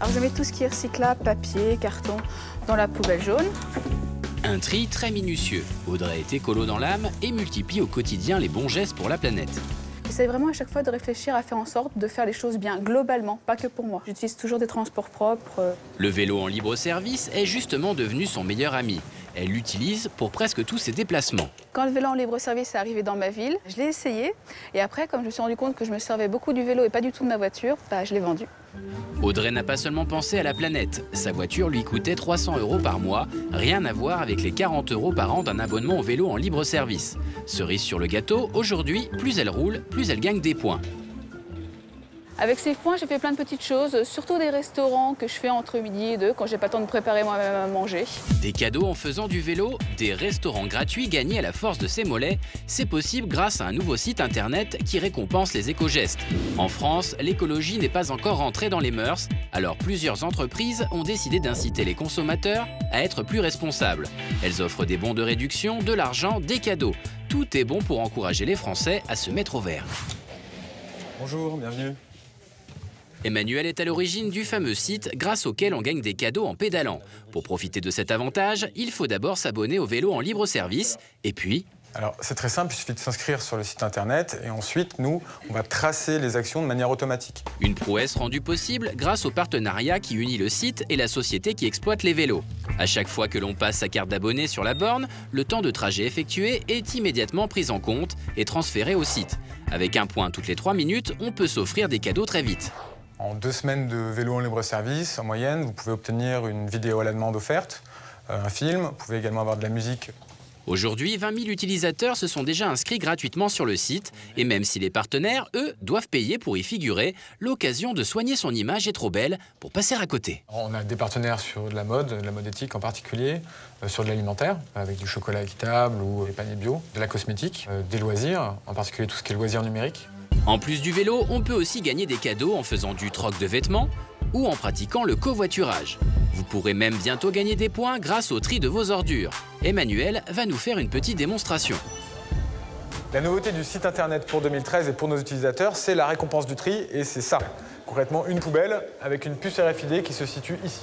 Alors je mets tout ce qui est recyclable, papier, carton, dans la poubelle jaune. Un tri très minutieux. Audrey est écolo dans l'âme et multiplie au quotidien les bons gestes pour la planète. J'essaie vraiment à chaque fois de réfléchir à faire en sorte de faire les choses bien, globalement, pas que pour moi. J'utilise toujours des transports propres. Le vélo en libre service est justement devenu son meilleur ami. Elle l'utilise pour presque tous ses déplacements. Quand le vélo en libre service est arrivé dans ma ville, je l'ai essayé. Et après, comme je me suis rendu compte que je me servais beaucoup du vélo et pas du tout de ma voiture, je l'ai vendu. Audrey n'a pas seulement pensé à la planète. Sa voiture lui coûtait 300 € par mois. Rien à voir avec les 40 € par an d'un abonnement au vélo en libre service. Cerise sur le gâteau, aujourd'hui, plus elle roule, plus elle gagne des points. Avec ces points, j'ai fait plein de petites choses, surtout des restaurants que je fais entre midi et 2 quand j'ai pas le temps de préparer moi-même à manger. Des cadeaux en faisant du vélo, des restaurants gratuits gagnés à la force de ses mollets, c'est possible grâce à un nouveau site internet qui récompense les éco-gestes. En France, l'écologie n'est pas encore rentrée dans les mœurs, alors plusieurs entreprises ont décidé d'inciter les consommateurs à être plus responsables. Elles offrent des bons de réduction, de l'argent, des cadeaux. Tout est bon pour encourager les Français à se mettre au vert. Bonjour, bienvenue. Emmanuel est à l'origine du fameux site grâce auquel on gagne des cadeaux en pédalant. Pour profiter de cet avantage, il faut d'abord s'abonner au vélo en libre service et puis... Alors c'est très simple, il suffit de s'inscrire sur le site internet et ensuite nous, on va tracer les actions de manière automatique. Une prouesse rendue possible grâce au partenariat qui unit le site et la société qui exploite les vélos. À chaque fois que l'on passe sa carte d'abonné sur la borne, le temps de trajet effectué est immédiatement pris en compte et transféré au site. Avec un point toutes les 3 minutes, on peut s'offrir des cadeaux très vite. En 2 semaines de vélo en libre service, en moyenne, vous pouvez obtenir une vidéo à la demande offerte, un film, vous pouvez également avoir de la musique. Aujourd'hui, 20 000 utilisateurs se sont déjà inscrits gratuitement sur le site. Et même si les partenaires, eux, doivent payer pour y figurer, l'occasion de soigner son image est trop belle pour passer à côté. On a des partenaires sur de la mode éthique en particulier, sur de l'alimentaire, avec du chocolat équitable ou des paniers bio, de la cosmétique, des loisirs, en particulier tout ce qui est loisirs numériques. En plus du vélo, on peut aussi gagner des cadeaux en faisant du troc de vêtements ou en pratiquant le covoiturage. Vous pourrez même bientôt gagner des points grâce au tri de vos ordures. Emmanuel va nous faire une petite démonstration. La nouveauté du site internet pour 2013 et pour nos utilisateurs, c'est la récompense du tri et c'est ça. Concrètement, une poubelle avec une puce RFID qui se situe ici.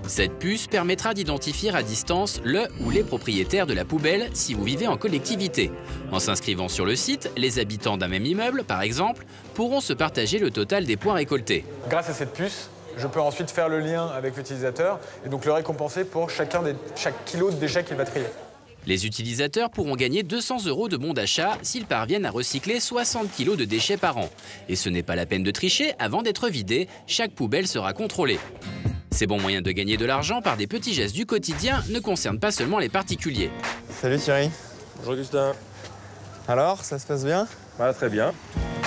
Cette puce permettra d'identifier à distance le ou les propriétaires de la poubelle si vous vivez en collectivité. En s'inscrivant sur le site, les habitants d'un même immeuble, par exemple, pourront se partager le total des points récoltés. Grâce à cette puce, je peux ensuite faire le lien avec l'utilisateur et donc le récompenser pour chaque kilo de déchets qu'il va trier. Les utilisateurs pourront gagner 200 € de bons d'achat s'ils parviennent à recycler 60 kg de déchets par an. Et ce n'est pas la peine de tricher, avant d'être vidée, chaque poubelle sera contrôlée. Ces bons moyens de gagner de l'argent par des petits gestes du quotidien ne concernent pas seulement les particuliers. Salut Thierry. Bonjour Augustin. Alors, ça se passe bien? Très bien.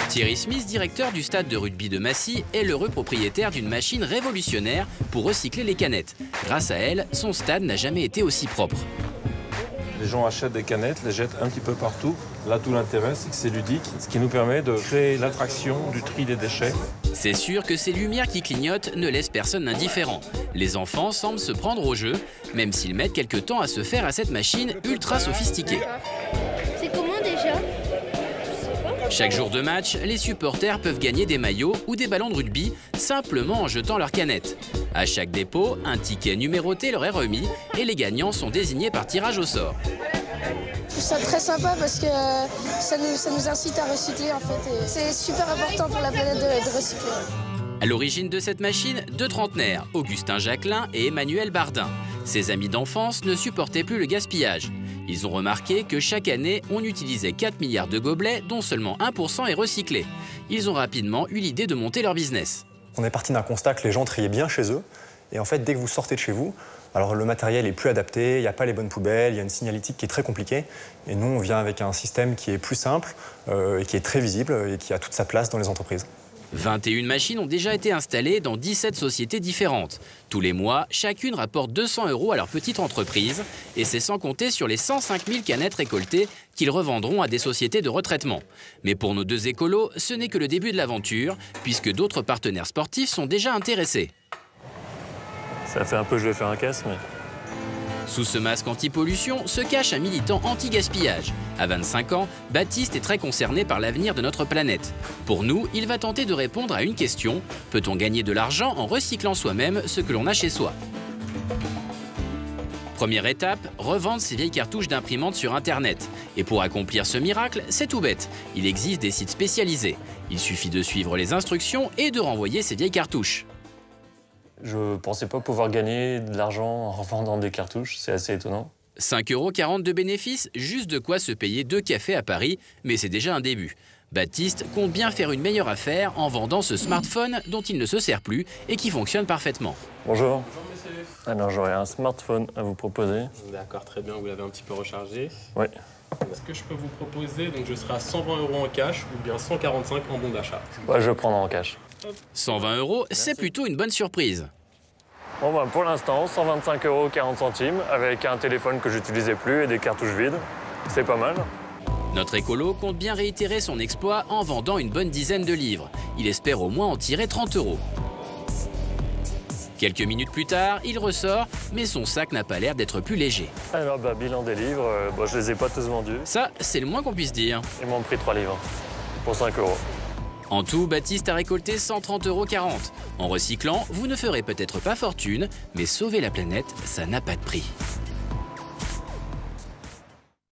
Thierry Smith, directeur du stade de rugby de Massy, est l'heureux propriétaire d'une machine révolutionnaire pour recycler les canettes. Grâce à elle, son stade n'a jamais été aussi propre. Les gens achètent des canettes, les jettent un petit peu partout. Là, tout l'intérêt, c'est que c'est ludique, ce qui nous permet de créer l'attraction du tri des déchets. C'est sûr que ces lumières qui clignotent ne laissent personne indifférent. Les enfants semblent se prendre au jeu, même s'ils mettent quelques temps à se faire à cette machine ultra sophistiquée. C'est comment déjà? Chaque jour de match, les supporters peuvent gagner des maillots ou des ballons de rugby simplement en jetant leurs canettes. À chaque dépôt, un ticket numéroté leur est remis et les gagnants sont désignés par tirage au sort. Je trouve ça très sympa parce que ça nous incite à recycler en fait. C'est super important pour la planète de recycler. À l'origine de cette machine, 2 trentenaires, Augustin Jacquelin et Emmanuel Bardin. Ses amis d'enfance ne supportaient plus le gaspillage. Ils ont remarqué que chaque année, on utilisait 4 milliards de gobelets, dont seulement 1% est recyclé. Ils ont rapidement eu l'idée de monter leur business. On est parti d'un constat que les gens triaient bien chez eux. Et en fait, dès que vous sortez de chez vous, alors le matériel est plus adapté, il n'y a pas les bonnes poubelles, il y a une signalétique qui est très compliquée. Et nous, on vient avec un système qui est plus simple, et qui est très visible et qui a toute sa place dans les entreprises. 21 machines ont déjà été installées dans 17 sociétés différentes. Tous les mois, chacune rapporte 200 € à leur petite entreprise. Et c'est sans compter sur les 105 000 canettes récoltées qu'ils revendront à des sociétés de retraitement. Mais pour nos 2 écolos, ce n'est que le début de l'aventure, puisque d'autres partenaires sportifs sont déjà intéressés. Ça fait un peu je vais faire un casse, mais... Sous ce masque anti-pollution se cache un militant anti-gaspillage. À 25 ans, Baptiste est très concerné par l'avenir de notre planète. Pour nous, il va tenter de répondre à une question. Peut-on gagner de l'argent en recyclant soi-même ce que l'on a chez soi? Première étape, revendre ses vieilles cartouches d'imprimante sur Internet. Et pour accomplir ce miracle, c'est tout bête. Il existe des sites spécialisés. Il suffit de suivre les instructions et de renvoyer ses vieilles cartouches. Je pensais pas pouvoir gagner de l'argent en vendant des cartouches, c'est assez étonnant. 5,40 € de bénéfices, juste de quoi se payer 2 cafés à Paris, mais c'est déjà un début. Baptiste compte bien faire une meilleure affaire en vendant ce smartphone dont il ne se sert plus et qui fonctionne parfaitement. Bonjour. Bonjour monsieur. Alors j'aurais un smartphone à vous proposer. D'accord, très bien, vous l'avez un petit peu rechargé. Oui. Ce que je peux vous proposer, donc je serai à 120 € en cash ou bien 145 en bon d'achat. Ouais, je prends en cash. 120 €, c'est plutôt une bonne surprise. Bon bah pour l'instant, 125 € 40 centimes avec un téléphone que j'utilisais plus et des cartouches vides. C'est pas mal. Notre écolo compte bien réitérer son exploit en vendant une bonne dizaine de livres. Il espère au moins en tirer 30 €. Quelques minutes plus tard, il ressort, mais son sac n'a pas l'air d'être plus léger. Alors bah bilan des livres, je les ai pas tous vendus. Ça, c'est le moins qu'on puisse dire. Ils m'ont pris 3 livres pour 5 €. En tout, Baptiste a récolté 130,40 €. En recyclant, vous ne ferez peut-être pas fortune, mais sauver la planète, ça n'a pas de prix.